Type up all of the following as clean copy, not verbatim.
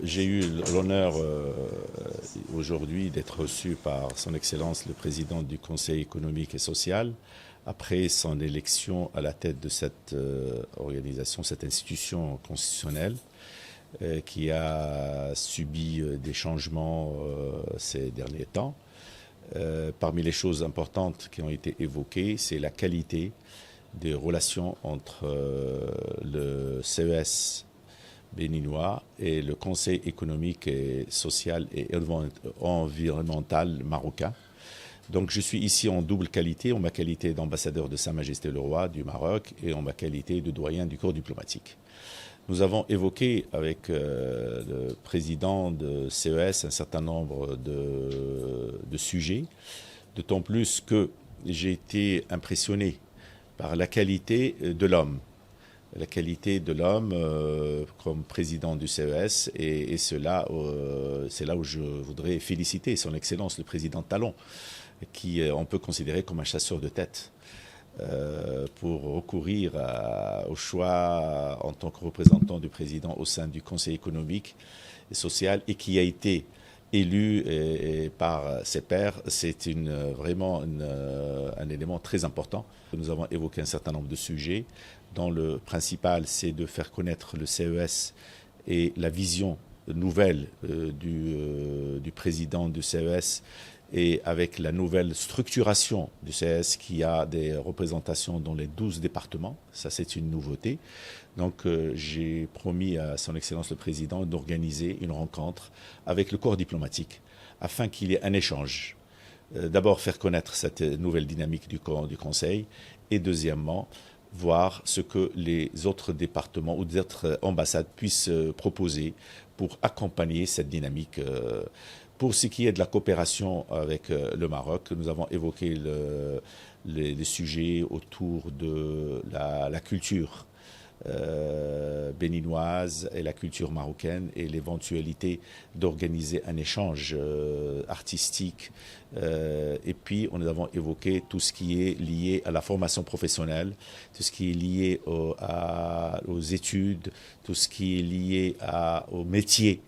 J'ai eu l'honneur aujourd'hui d'être reçu par Son Excellence le Président du Conseil économique et social après son élection à la tête de cette organisation, cette institution constitutionnelle qui a subi des changements ces derniers temps. Parmi les choses importantes qui ont été évoquées, c'est la qualité des relations entre le CES béninois et le Conseil économique et social et environnemental marocain. Donc je suis ici en double qualité, en ma qualité d'ambassadeur de Sa Majesté le Roi du Maroc et en ma qualité de doyen du corps diplomatique. Nous avons évoqué avec le président de CES un certain nombre de sujets, d'autant plus que j'ai été impressionné par la qualité de l'homme. La qualité de l'homme comme président du CES et c'est là où je voudrais féliciter son Excellence le président Talon, qui on peut considérer comme un chasseur de tête. Pour recourir au choix en tant que représentant du président au sein du Conseil économique et social et qui a été élu par ses pairs, c'est vraiment un élément très important. Nous avons évoqué un certain nombre de sujets, dont le principal, c'est de faire connaître le CES et la vision nouvelle du président du CES et avec la nouvelle structuration du CES qui a des représentations dans les 12 départements. Ça, c'est une nouveauté. Donc, j'ai promis à Son Excellence le Président d'organiser une rencontre avec le corps diplomatique afin qu'il y ait un échange. D'abord, faire connaître cette nouvelle dynamique du Conseil et deuxièmement, voir ce que les autres départements ou les autres ambassades puissent proposer pour accompagner cette dynamique. Pour ce qui est de la coopération avec le Maroc, nous avons évoqué les sujets autour de la culture béninoise et la culture marocaine et l'éventualité d'organiser un échange artistique. Et puis, nous avons évoqué tout ce qui est lié à la formation professionnelle, tout ce qui est lié aux études, tout ce qui est lié au métier.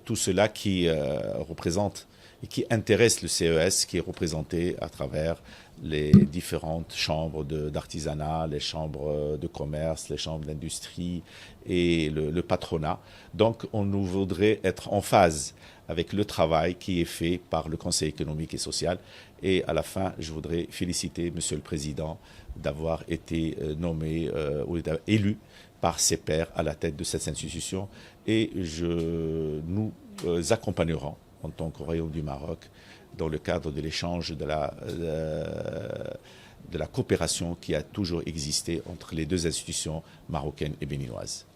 Tout cela qui représente et qui intéresse le CES, qui est représenté à travers les différentes chambres d'artisanat, les chambres de commerce, les chambres d'industrie et le patronat. Donc, on nous voudrait être en phase avec le travail qui est fait par le Conseil économique et social. Et à la fin, je voudrais féliciter Monsieur le Président d'avoir été nommé ou élu par ses pairs à la tête de cette institution. Et nous accompagnerons en tant que Royaume du Maroc dans le cadre de l'échange de la coopération qui a toujours existé entre les deux institutions marocaines et béninoises.